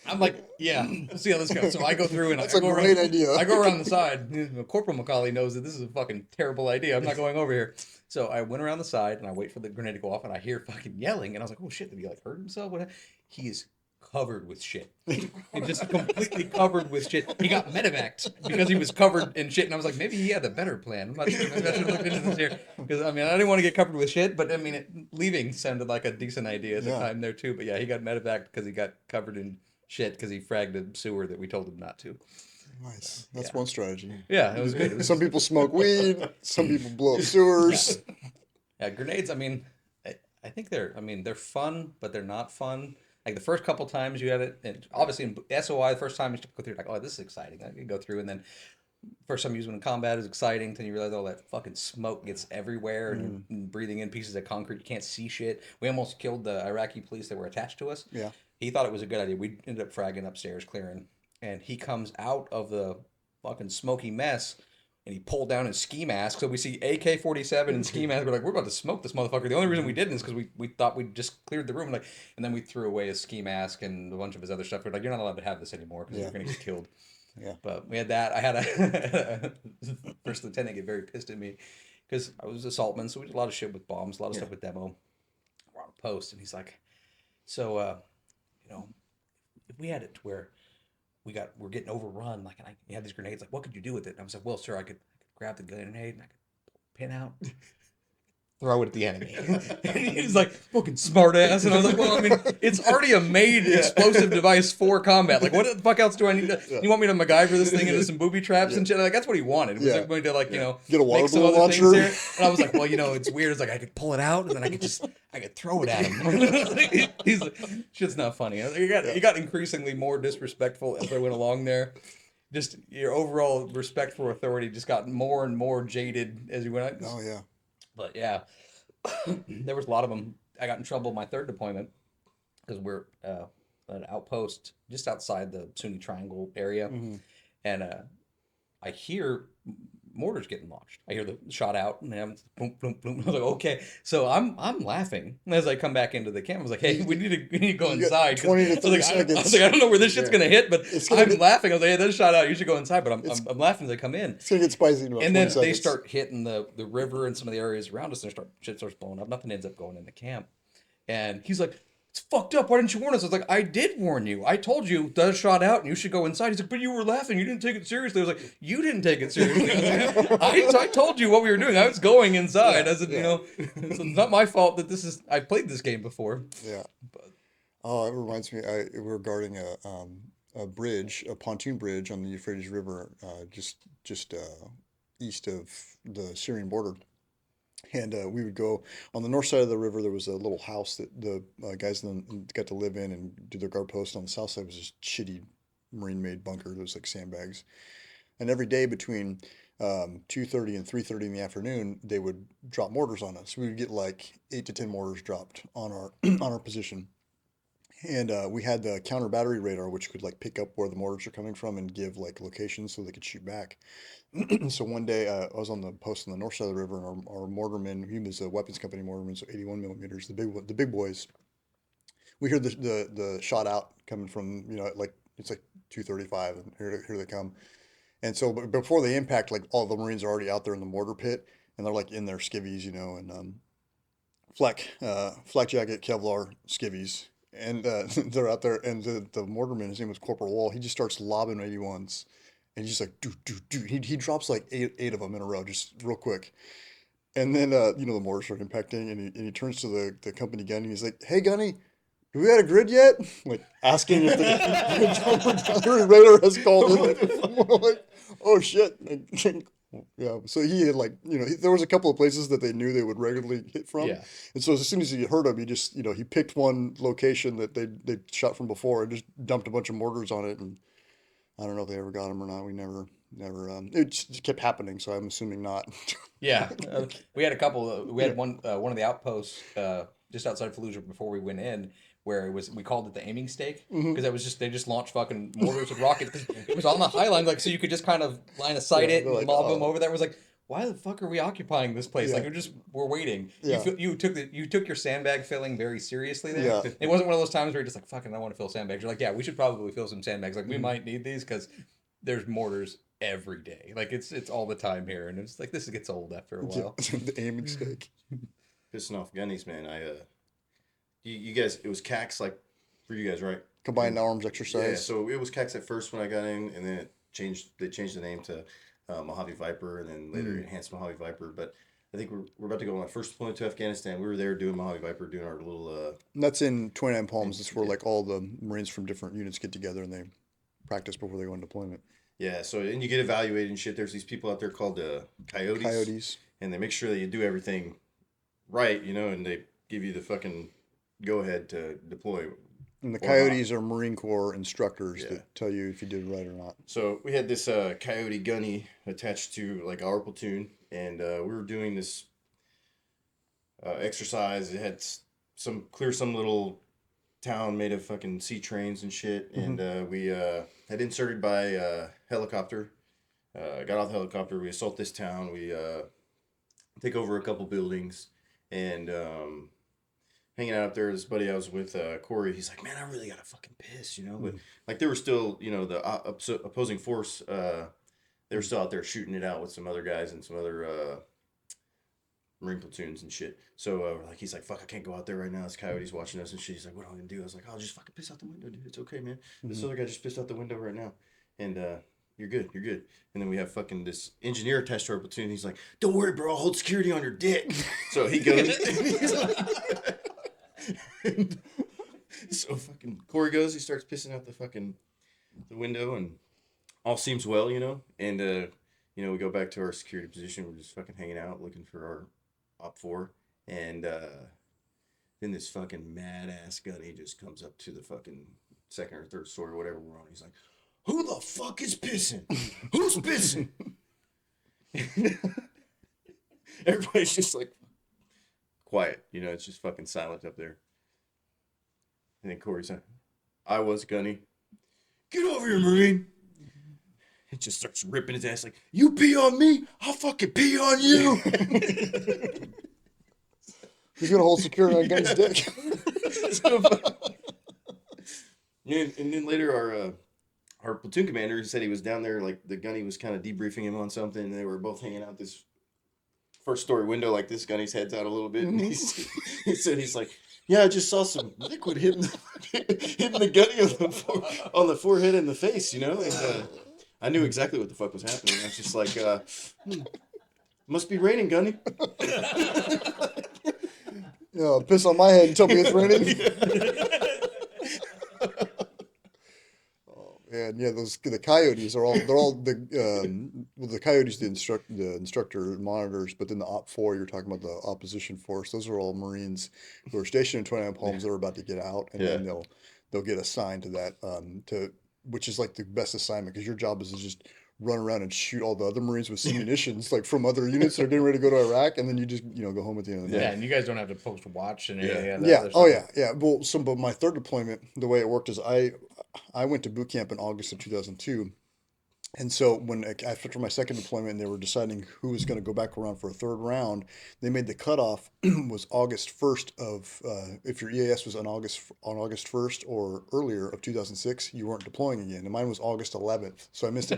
I'm like, yeah, we'll see how this goes. So I go through and That's a great idea. I go around the side. Corporal McCauley knows that this is a fucking terrible idea. I'm not going over here. So I went around the side and I wait for the grenade to go off, and I hear fucking yelling, and I was like, oh shit, did he like hurt himself? What? He's covered with shit. He just completely covered with shit. He got medevaced because he was covered in shit, and I was like, maybe he had a better plan. I'm not sure. Maybe I should look into this here, because I mean, I didn't want to get covered with shit, but I mean, leaving sounded like a decent idea at the time there too. But yeah, he got medevaced because he got covered in shit because he fragged a sewer that we told him not to. Nice. That's one strategy. Yeah, it was good. It was, Some people smoke weed. Some people blow up sewers. yeah, grenades. I mean, I think they're fun, but they're not fun. Like the first couple times you had it, and obviously in SOI, the first time you go through, like, oh, this is exciting. I can go through, and then first time you use it in combat is exciting. Then you realize all that fucking smoke gets everywhere, and you're breathing in pieces of concrete. You can't see shit. We almost killed the Iraqi police that were attached to us. Yeah. He thought it was a good idea. We ended up fragging upstairs, clearing, and he comes out of the fucking smoky mess. And he pulled down his ski mask. So we see AK-47 and ski mask. We're like, we're about to smoke this motherfucker. The only reason we didn't is because we thought we just cleared the room. And then we threw away his ski mask and a bunch of his other stuff. We're like, you're not allowed to have this anymore because you're going to get killed. Yeah. But we had that. I had a first lieutenant get very pissed at me because I was assaultman. So we did a lot of shit with bombs, a lot of stuff with demo. We're on a post. And he's like, so, if we had it to where we're getting overrun, like, and I had these grenades, like, what could you do with it? And I was like, well, sir, I could grab the grenade and I could pin out, throw it at the enemy. And he's like, fucking smart ass. And I was like, well, I mean, it's already a made explosive device for combat. Like, what the fuck else do I need to, you want me to MacGyver this thing into some booby traps and shit? Like, that's what he wanted. It was like going to, like, get a water make some balloon other launcher. things there. And I was like, well, it's weird. It's like, I could pull it out and then I could throw it at him. He's like, shit's not funny. He got increasingly more disrespectful as I went along there. Just your overall respect for authority just got more and more jaded as you went. Oh, yeah. But yeah, there was a lot of them. I got in trouble my third deployment because we're at an outpost just outside the Sunni Triangle area, and I hear mortars getting launched. I hear the shot out, and I'm boom, boom, boom. I was like, okay. So I'm laughing as I come back into the camp. I was like, hey, we need to go inside. 20 to 30 seconds. I was like, I don't know where this shit's gonna hit, but I'm laughing. I was like, hey, there's a shot out. You should go inside. But I'm laughing as I come in. It's gonna get spicy in about And 20 then seconds. they start hitting the river and some of the areas around us, and shit starts blowing up. Nothing ends up going into camp. And he's like, it's fucked up. Why didn't you warn us? I was like, I did warn you. I told you the shot out and you should go inside. He's like, but you were laughing. You didn't take it seriously. I was like, you didn't take it seriously. I told you what we were doing. I was going inside. I said, so it's not my fault that I played this game before. Yeah. Oh, it reminds me. We're guarding a bridge, a pontoon bridge on the Euphrates River, just east of the Syrian border. And we would go on the north side of the river. There was a little house that the guys got to live in and do their guard post. On the south side was this shitty Marine-made bunker. There was like sandbags. And every day between 2:30 and 3:30 in the afternoon, they would drop mortars on us. We would get like 8 to 10 mortars dropped on our on our position. And we had the counter battery radar, which could like pick up where the mortars are coming from and give like locations so they could shoot back. So one day I was on the post on the north side of the river, and our mortarman, he was a weapons company mortarman, so 81 millimeters, the big boys. We hear the shot out coming from like it's like 2:35, and here they come. And so before they impact, like all the Marines are already out there in the mortar pit, and they're like in their skivvies, and flak jacket, Kevlar skivvies. And they're out there, and the mortarman, his name was Corporal Wall. He just starts lobbing 81s, and he's just like, do. He drops like eight of them in a row, just real quick. And then the mortars start impacting, and he turns to the company gun, and he's like, "Hey, Gunny, do we had a grid yet?" Like asking if the radar has called in. Like, oh shit. Yeah, so he had like, there was a couple of places that they knew they would regularly hit from. Yeah. And so as soon as he heard him, he just, he picked one location that they shot from before and just dumped a bunch of mortars on it. And I don't know if they ever got him or not. We never, it just kept happening. So I'm assuming not. Yeah. We had a couple, we had one of the outposts just outside Fallujah before we went in, where we called it the aiming stake, because it was they just launched fucking mortars with rockets. It was on the high line, like, so you could just kind of line of sight it and like, lob them over there. It was like, why the fuck are we occupying this place? Yeah. Like, we're waiting. Yeah. You took your sandbag filling very seriously there. Yeah. It wasn't one of those times where you're just like, fucking, I want to fill sandbags. You're like, yeah, we should probably fill some sandbags. Like, we might need these because there's mortars every day. Like, it's all the time here, and it's like this gets old after a while. The aiming stake. Pissing off gunnies, man. You guys, it was CAX like for you guys, right? Combined arms exercise. Yeah, so it was CAX at first when I got in, and then they changed the name to Mojave Viper, and then later enhanced Mojave Viper. But I think we're about to go on my first deployment to Afghanistan. We were there doing Mojave Viper, doing our little. And that's in 29 Palms. That's where like all the Marines from different units get together and they practice before they go on deployment. Yeah, so and you get evaluated and shit. There's these people out there called coyotes, and they make sure that you do everything right, you know, and they give you the fucking go ahead to deploy. And the or coyotes not. are Marine Corps instructors Yeah. that tell you if you did it right or not. So we had this coyote gunny attached to like our platoon, and we were doing this exercise. It had some little town made of fucking sea trains and shit, and we had inserted by helicopter. Got off the helicopter. We assault this town. We take over a couple buildings, and hanging out up there. This buddy I was with, Corey. He's like, man, I really gotta fucking piss, you know. But like, there were still, you know, the opposing force. They were still out there shooting it out with some other guys and some other Marine platoons and shit. So like, he's like, fuck, I can't go out there right now. This coyote's watching us and shit. He's like, what am I gonna do? I was like, I'll just fucking piss out the window, dude. It's okay, man. This other guy just pissed out the window right now, and you're good. And then we have fucking this engineer attached to our platoon. He's like, don't worry, bro. I'll hold security on your dick. So he goes. So fucking Corey goes. He starts pissing out the window, and all seems well, you know. And you know, we go back to our security position. We're just fucking hanging out, looking for our Op 4, and then this fucking mad ass gunny just comes up to the fucking second or third story, whatever we're on. He's like, who the fuck is pissing? Who's pissing? Everybody's just like quiet, you know. It's just fucking silent up there. And then Corey's like, I was gunny. Get over here, Marine. It just starts ripping his ass like, you pee on me, I'll fucking pee on you. He's gonna hold security on Gunny's dick. So, and then later our platoon commander said he was down there, like the gunny was kind of debriefing him on something, and they were both hanging out this first story window like this. Gunny's head's out a little bit, and he said, he's like, yeah, I just saw some liquid hitting the gunny on the forehead and the face, you know. And I knew exactly what the fuck was happening. I was just like, must be raining, gunny. Piss on my head and tell me it's raining. And yeah, the coyotes are all the coyotes, the instructor monitors, but then the Op 4, you're talking about the opposition force. Those are all Marines who are stationed in 29 Palms. They're about to get out, and then they'll get assigned to that which is like the best assignment, because your job is to just run around and shoot all the other Marines with munitions like from other units that are getting ready to go to Iraq, and then you just go home at the end of the day. Yeah, and you guys don't have to post watch and any of that Yeah. other Oh stuff. yeah. Well, but my third deployment, the way it worked is I went to boot camp in August of 2002. And so when after my second deployment, and they were deciding who was going to go back around for a third round, they made the cutoff was August 1st of if your EAS was on August 1st or earlier of 2006, you weren't deploying again. And mine was August 11th, so I missed it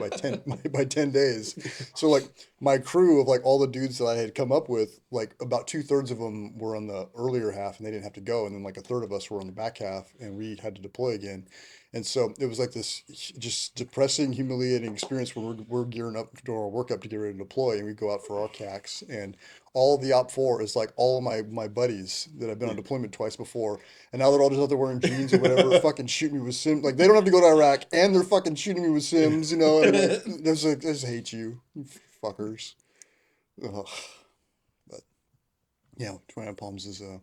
by 10 days. So like my crew of like all the dudes that I had come up with, like about 2/3 of them were on the earlier half and they didn't have to go, and then like a third of us were on the back half and we had to deploy again. And so it was like this just depressing, humiliating experience where we're gearing up to our workup to get ready to deploy, and we go out for our CACs, and all of the Op 4 is like all of my buddies that I've been on deployment twice before, and now they're all just out there wearing jeans or whatever, fucking shooting me with Sims. Like they don't have to go to Iraq, and they're fucking shooting me with Sims, and like, I just hate you fuckers. Ugh. But yeah, 29 Palms is a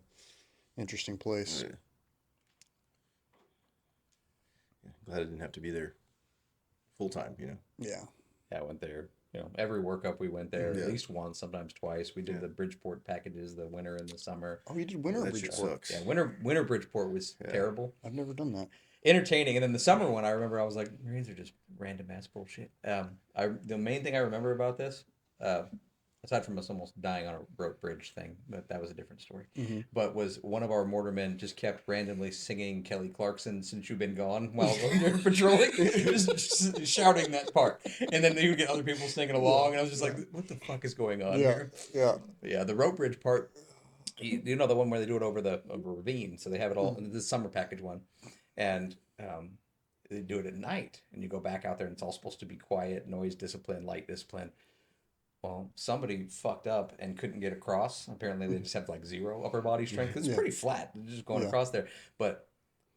interesting place. Yeah. Glad I didn't have to be there full time, you know. Yeah. Yeah, I went there. Every workup we went there Yeah. at least once, sometimes twice. We did the Bridgeport packages, the winter and the summer. Oh, you did winter That shit Bridgeport. sucks. Yeah, winter Bridgeport was terrible. I've never done that. Entertaining, and then the summer one, I remember I was like, Marines are just random ass bullshit. The main thing I remember about this, aside from us almost dying on a rope bridge thing, but that was a different story. Mm-hmm. But was one of our mortarmen just kept randomly singing Kelly Clarkson "Since You've Been Gone" while we were patrolling, just shouting that part, and then you would get other people singing along, and I was just like, "What the fuck is going on here?" Yeah. But yeah, the rope bridge part. You know the one where they do it over a ravine, so they have it all. The summer package one, and they do it at night, and you go back out there, and it's all supposed to be quiet, noise discipline, light discipline. Well, somebody fucked up and couldn't get across. Apparently, they just have like 0 upper body strength. It's pretty flat, just going across there. But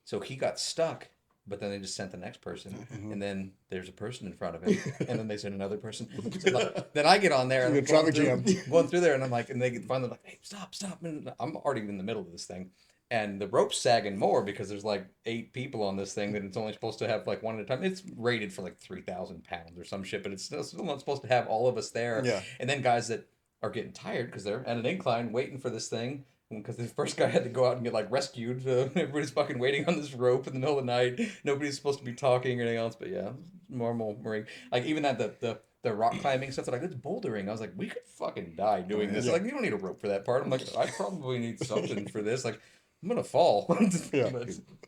so he got stuck But then they just sent the next person, and then there's a person in front of him, and then they send another person. So like, then I get on there and I'm going through there, and I'm like, and they finally like, hey, stop, and I'm already in the middle of this thing, and the rope's sagging more because there's like 8 people on this thing that it's only supposed to have like one at a time. It's rated for like 3,000 pounds or some shit, but it's still not supposed to have all of us there. Yeah. And then guys that are getting tired because they're at an incline waiting for this thing. Because the first guy had to go out and get like rescued. Everybody's fucking waiting on this rope in the middle of the night. Nobody's supposed to be talking or anything else. But yeah, normal Marine. Like even at the rock climbing stuff, they're like, it's bouldering. I was like, we could fucking die doing this. Like, you don't need a rope for that part. I'm like, I probably need something for this. Like, I'm gonna fall. Yeah.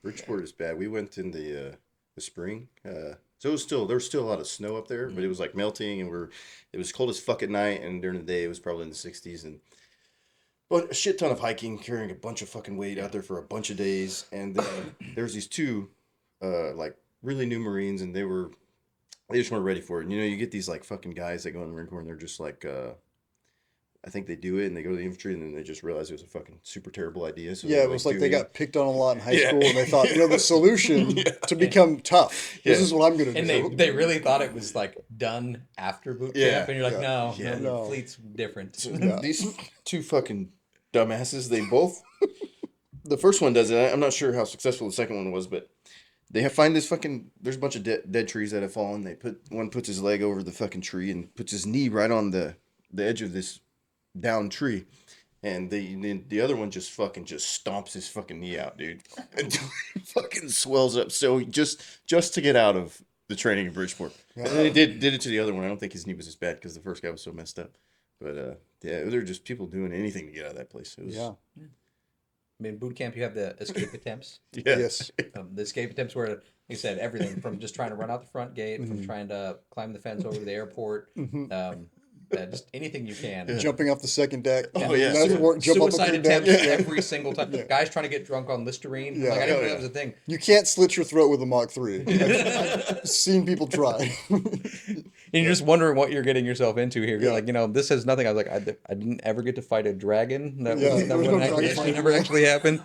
Bridgeport is bad. We went in the spring. So it was there was still a lot of snow up there, but it was like melting, and it was cold as fuck at night, and during the day it was probably in the 60s, and but a shit ton of hiking, carrying a bunch of fucking weight out there for a bunch of days. And then there's these 2 like really new Marines, and they just weren't ready for it. And, you know, you get these like fucking guys that go in the Marine Corps, and they're just like I think they do it, and they go to the infantry, and then they just realize it was a fucking super terrible idea. So yeah, it was like they got picked on a lot in high school, and they thought, the solution to become tough. This is what I'm going to do. And they really thought it was like done after boot camp, and you're like, no, no. fleet's different. These 2 fucking dumbasses, they both. The first one does it. I'm not sure how successful the second one was, but they find this fucking. There's a bunch of dead trees that have fallen. One puts his leg over the fucking tree and puts his knee right on the edge of this down tree, and the other one just stomps his fucking knee out, dude, until it fucking swells up. So just to get out of the training in Bridgeport, and then they did it to the other one. I don't think his knee was as bad because the first guy was so messed up, but yeah, they're just people doing anything to get out of that place. It was, I mean, boot camp, you have the escape attempts. Yeah. Yes. The escape attempts were, like you said, everything from just trying to run out the front gate, from trying to climb the fence over to the airport, just anything you can. Jumping off the second deck. Oh, yeah. Jump off the Suicide third deck. attempts every single time. Guys trying to get drunk on Listerine. Yeah. Like, I didn't know that was a thing. You can't slit your throat with a Mach 3. I've seen people try. And you're just wondering what you're getting yourself into here. You're like, this has nothing. I was like, I didn't ever get to fight a dragon. That never actually happened.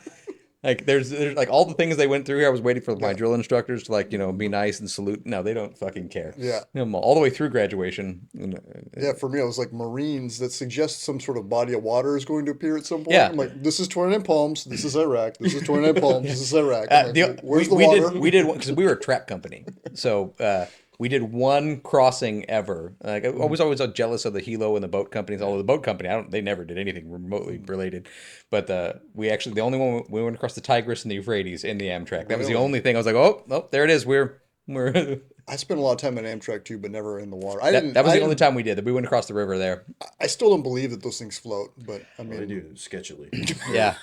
Like there's like all the things they went through here. I was waiting for my drill instructors to like, be nice and salute. No, they don't fucking care. Yeah. All the way through graduation. Yeah, for me, I was like Marines that suggest some sort of body of water is going to appear at some point. Yeah. I'm like, this is 29 Palms. This is Iraq. This is 29 Palms. This is Iraq. I'm like, where's the water? We did because we were a track company. So we did one crossing ever. Like I was always jealous of the helo and the boat companies. Although the boat company, they never did anything remotely related. But the only one we went across the Tigris and the Euphrates in the Amtrak. That was the only thing. I was like, oh, there it is. We're. I spent a lot of time in Amtrak too, but never in the water. That was the only time we did that. We went across the river there. I still don't believe that those things float, but I mean, they do sketchily. Yeah.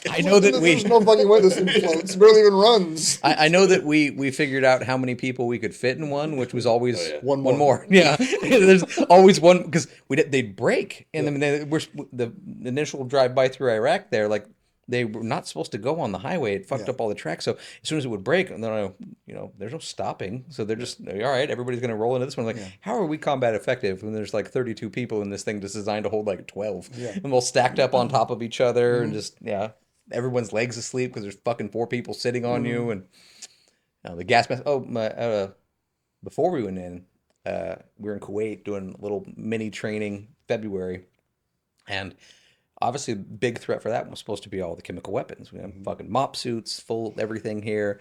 I know that there's no fucking way this thing floats. It barely even runs. I know that we figured out how many people we could fit in one, which was always One one more. more. Yeah, there's always one because they'd break, and then the initial drive by through Iraq there, like they were not supposed to go on the highway. It fucked up all the tracks. So as soon as it would break, and then there's no stopping. So they're just all right. Everybody's gonna roll into this one. Like, how are we combat effective when there's like 32 people in this thing just designed to hold like 12, and all stacked up on top of each other, and just everyone's legs asleep because there's fucking 4 people sitting on you, and the gas mask. Before we went in, we were in Kuwait doing a little mini training February, and obviously, the big threat for that was supposed to be all the chemical weapons. We have fucking mop suits, full everything here.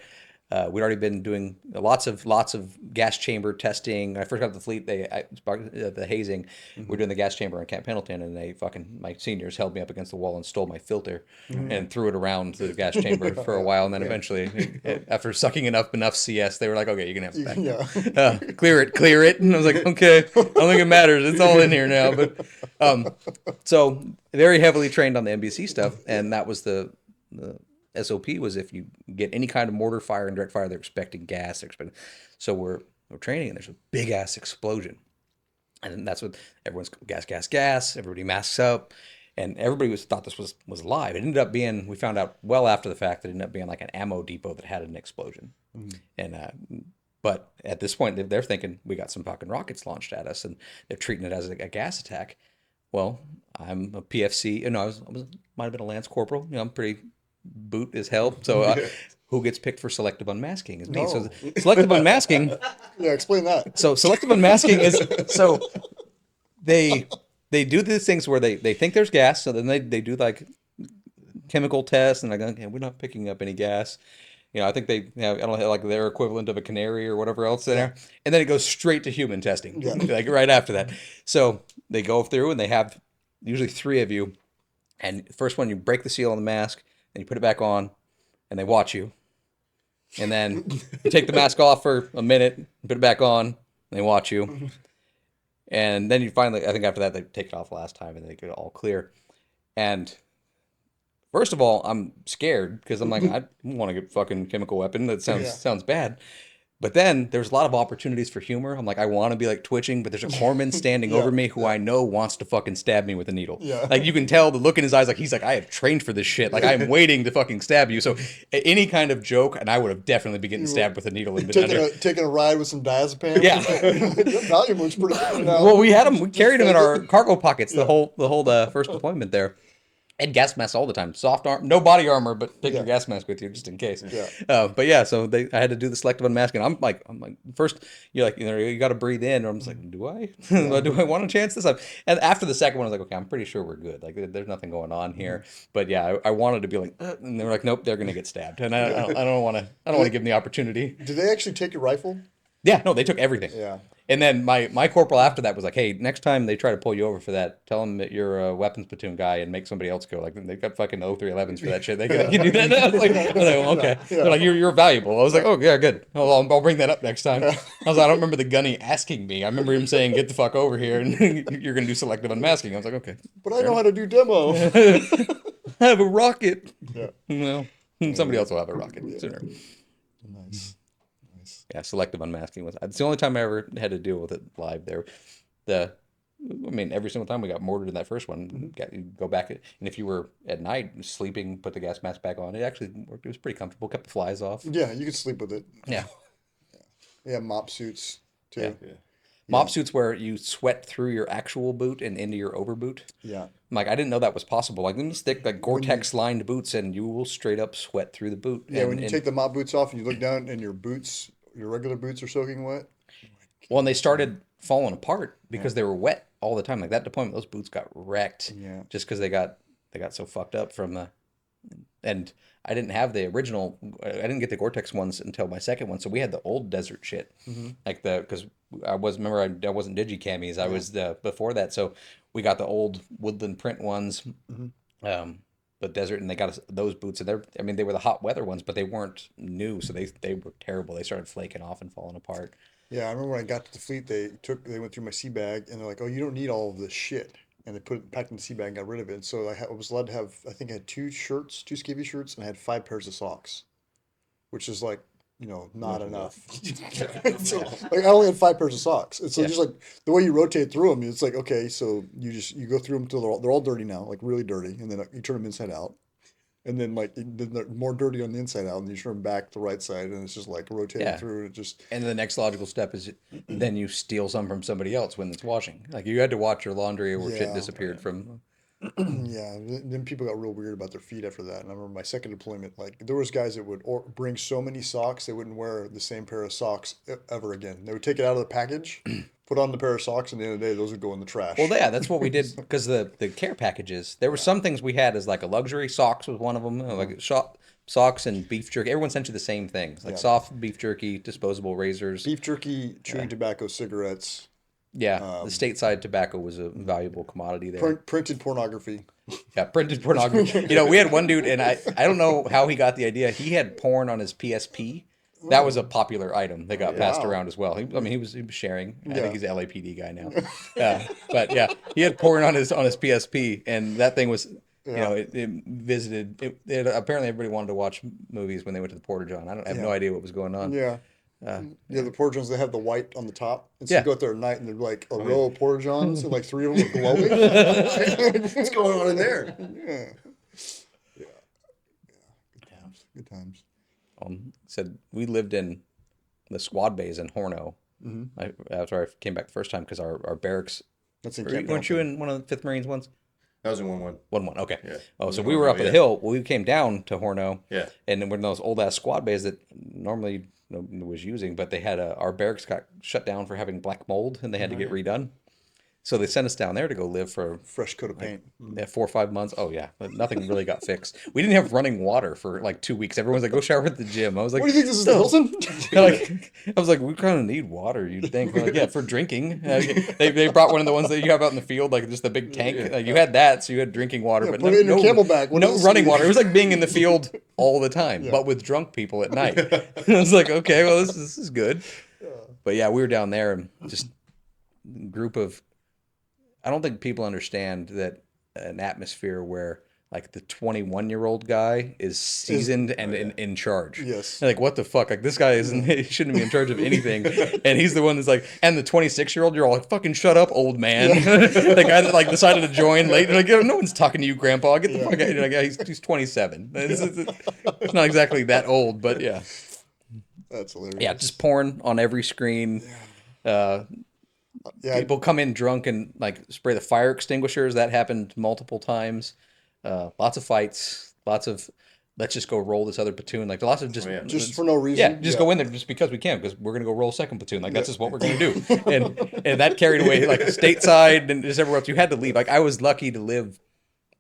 We'd already been doing lots of gas chamber testing. When I first got to the fleet, the hazing. We're doing the gas chamber in Camp Pendleton, and my seniors held me up against the wall and stole my filter and threw it around the gas chamber for a while. And then eventually, after sucking enough CS, they were like, "Okay, you can have it back. Clear it." And I was like, "Okay, I don't think it matters. It's all in here now." But so very heavily trained on the NBC stuff, and that was the SOP was if you get any kind of mortar fire and direct fire, they're expecting gas. So we're training, and there's a big ass explosion, and that's what everyone's gas. Everybody masks up, and everybody thought this was live. It ended up being, we found out well after the fact, that it ended up being like an ammo depot that had an explosion, and but at this point they're thinking we got some fucking rockets launched at us, and they're treating it as a gas attack. Well, I'm a PFC, I might have been a Lance Corporal. I'm pretty boot as hell. So who gets picked for selective unmasking is me. No. So selective unmasking. Yeah, explain that. So selective unmasking is so they do these things where they think there's gas, so then they do like chemical tests and like, okay, we're not picking up any gas. You know, I think they have, I don't know, like their equivalent of a canary or whatever else in there. And then it goes straight to human testing, like right after that. So they go through and they have usually 3 of you. And first one, you break the seal on the mask and you put it back on and they watch you. And then you take the mask off for a minute, put it back on, and they watch you. And then you finally, I think after that, they take it off last time and they get it all clear. And first of all, I'm scared because I'm like, I don't want to get fucking chemical weapon. That sounds bad. But then there's a lot of opportunities for humor. I'm like, I want to be like twitching, but there's a corpsman standing over me who I know wants to fucking stab me with a needle. Yeah. Like you can tell the look in his eyes, like he's like, I have trained for this shit. Like I'm waiting to fucking stab you. So any kind of joke, and I would have definitely been getting stabbed with a needle. And Taking a ride with some diazepam. Yeah. Your volume looks pretty good now. Well, we carried him in our cargo pockets the whole first deployment there. And gas masks all the time. Soft arm, no body armor, but take your gas mask with you just in case. Yeah. But yeah, so I had to do the selective unmasking. I'm like, first you're like, you got to breathe in. Or I'm just like, do I? Do I want a chance this time? And after the second one, I was like, okay, I'm pretty sure we're good. Like, there's nothing going on here. But yeah, I wanted to be like, and they were like, nope, they're gonna get stabbed. And I don't want to give them the opportunity. Did they actually take your rifle? Yeah, no, they took everything. Yeah. And then my corporal after that was like, hey, next time they try to pull you over for that, tell them that you're a weapons platoon guy and make somebody else go. Like, they've got fucking 0311s for that shit. They can do that. I was like, okay. Yeah. They're like, you're valuable. I was like, oh, yeah, good. I'll bring that up next time. I was like, I don't remember the gunny asking me. I remember him saying, get the fuck over here and you're going to do selective unmasking. I was like, okay. But I know how to do demo. I have a rocket. Yeah. Well, somebody else will have a rocket sooner. Nice. Yeah, selective unmasking was. It's the only time I ever had to deal with it live there. Every single time we got mortared in that first one, you go back, and if you were at night sleeping, put the gas mask back on, it actually worked. It was pretty comfortable, kept the flies off. Yeah, you could sleep with it. Yeah. Yeah, mop suits too. Yeah. Mop suits where you sweat through your actual boot and into your overboot. Yeah. I'm like, I didn't know that was possible. Like, them thick, like Gore-Tex lined boots, and you will straight up sweat through the boot. Yeah, when you take the mop boots off and you look down and your boots, your regular boots are soaking wet. Well, and they started falling apart because they were wet all the time. Like that deployment, those boots got wrecked. Yeah. Just because they got so fucked up from the. And I didn't have the original. I didn't get the Gore-Tex ones until my second one. So we had the old desert shit, like because I wasn't digicamis. I was before that. So we got the old woodland print ones, the desert, and they got us those boots. And they were the hot weather ones, but they weren't new, so they were terrible. They started flaking off and falling apart. Yeah, I remember when I got to the fleet, they went through my sea bag and they're like, "Oh, you don't need all of this shit," and they put it back in the sea bag and got rid of it. And so I was allowed to have, I think I had 2 skivvy shirts, and I had 5 pairs of socks, which is like, not enough. So, like, I only had 5 pairs of socks. And so just like the way you rotate through them, it's like, okay, so you go through them till they're all dirty now, like really dirty, and then you turn them inside out. And then then they're more dirty on the inside out, and you turn them back the right side, and it's just like rotating through. And it just. And the next logical step is then you steal some from somebody else when it's washing. Like you had to watch your laundry or shit disappeared from. Yeah, then people got real weird about their feet after that. And I remember my second deployment, like there was guys that would bring so many socks they wouldn't wear the same pair of socks ever again. They would take it out of the package, put on the pair of socks, and at the end of the day, those would go in the trash. Well, yeah, that's what we did because the care packages. There were some things we had as like a luxury. Socks was one of them. Like socks and beef jerky. Everyone sent you the same things, like soft beef jerky, disposable razors, beef jerky, chewing tobacco, cigarettes. Yeah, the stateside tobacco was a valuable commodity there. Printed pornography. Yeah, printed pornography. We had one dude, and I don't know how he got the idea. He had porn on his PSP. That was a popular item that got passed around as well. He was sharing. I think he's an LAPD guy now. But yeah, he had porn on his PSP, and that thing was. It visited. Apparently, everybody wanted to watch movies when they went to the Porta John. I have no idea what was going on. Yeah. The Porta Johns, they have the white on the top. And so you go out there at night and they're like a row of Porta Johns and like 3 of them are glowing. What's going on in there? Yeah. Good times. Said we lived in the squad bays in Horno. After I came back the first time because our barracks. That's in Weren't you in one of the 5th Marines once? That was in 1-1. 1-1. Okay. Yeah. Oh, so In we were Horno, up the yeah. hill. Well, we came down to Horno. Yeah. And then we're in those old ass squad bays that normally nobody was using, but they had our barracks got shut down for having black mold, and they had to get redone. So they sent us down there to go live for Fresh coat of paint. 4 or 5 months. Oh yeah, but nothing really got fixed. We didn't have running water for like 2 weeks. Everyone's like, "Go shower at the gym." I was like, What do you think this is, the Hilton? I was like, we kind of need water. You'd think, like, yeah, for drinking. They brought one of the ones that you have out in the field, like just the big tank. You had that, so you had drinking water, but put it in your Camelback. What no else running do you water. It was like being in the field all the time, but with drunk people at night. I was like, okay, well, this is good. But yeah, we were down there and just group of. I don't think people understand that an atmosphere where like the 21-year-old guy is seasoned and in charge. Yes. Like, what the fuck? Like, this guy isn't, he shouldn't be in charge of anything. And he's the one that's like, and the 26-year-old, you're all like, fucking shut up, old man. The guy that like decided to join late. Like, no one's talking to you, grandpa. Get the fuck out. You're like, yeah, he's 27. It's not exactly that old, but yeah. That's hilarious. Yeah, just porn on every screen. People come in drunk and like spray the fire extinguishers. That happened multiple times. Lots of fights. Lots of let's just go roll this other platoon. Like lots of just for no reason. Yeah, just go in there just because we can, because we're gonna go roll second platoon. Like that's just what we're gonna do. And that carried away like stateside and just everywhere else. You had to leave. Like I was lucky to live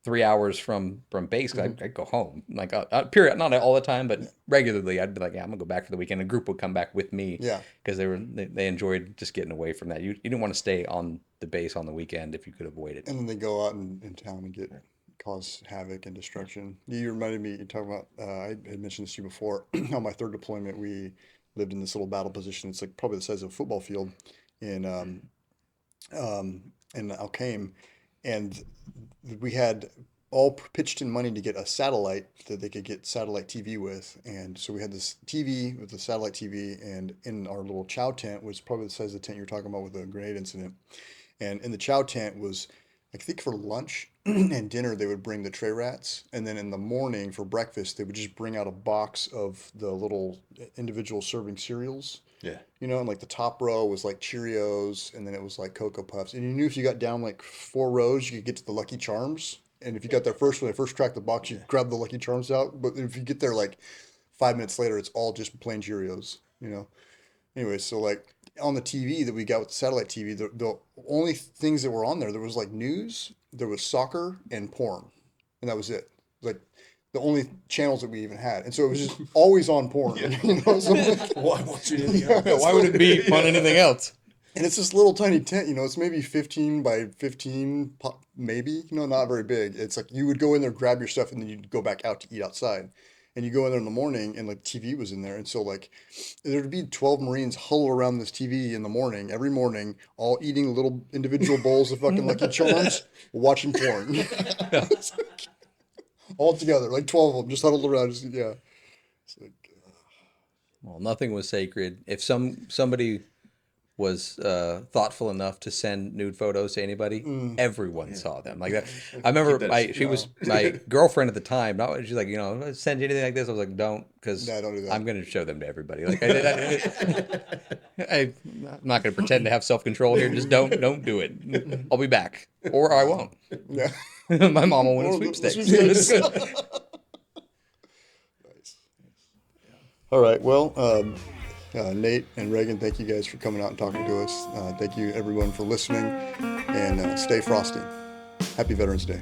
3 hours from base, because I'd go home. Like period, not all the time, but regularly. I'd be like, yeah, I'm gonna go back for the weekend. A group would come back with me. Yeah, because they enjoyed just getting away from that. You didn't want to stay on the base on the weekend if you could avoid it. and then they go out in town and cause havoc and destruction. You reminded me. You talking about? I had mentioned this to you before. On my third deployment, we lived in this little battle position. It's like probably the size of a football field in Al-Qaim, and we had all pitched in money to get a satellite that they could get satellite TV with. And so we had this TV with the satellite TV, and in our little chow tent was probably the size of the tent you're talking about with the grenade incident. And in the chow tent was, I think for lunch and dinner, they would bring the tray rats. And then in the morning for breakfast, they would just bring out a box of the little individual serving cereals. Yeah. You know, and like the top row was like Cheerios, and then it was like Cocoa Puffs. And you knew if you got down like 4 rows, you could get to the Lucky Charms. And if you got there first, when they first cracked the box, you grab the Lucky Charms out. But if you get there like 5 minutes later, it's all just plain Cheerios, you know. Anyway, so like on the TV that we got with the satellite TV, the only things that were on there was like news, there was soccer and porn. And that was it. Like the only channels that we even had. And so it was just always on porn. You know, so Why won't you anything else? Why would it be on anything else? and it's this little tiny tent, you know, it's maybe 15 by 15, maybe, you know, not very big. It's like you would go in there, grab your stuff, and then you'd go back out to eat outside. And you go in there in the morning, and like TV was in there. And so like there'd be 12 Marines huddled around this TV in the morning, every morning, all eating little individual bowls of fucking Lucky Charms, watching porn. All together, like 12 of them, just huddled around. Just, yeah. It's like, Well, nothing was sacred. If somebody was thoughtful enough to send nude photos to anybody, everyone saw them like that. I remember she was my girlfriend at the time. She's like, you know, send you anything like this. I was like, don't, because No, don't do that. I'm going to show them to everybody. Like I'm not going to pretend to have self-control here. Just don't do it. I'll be back, or I won't. yeah. My mom will win a Or sweepstakes. sweepstakes. Nice. All right. Well, Nate and Reagan, thank you guys for coming out and talking to us. Thank you everyone for listening, and stay frosty. Happy Veterans Day.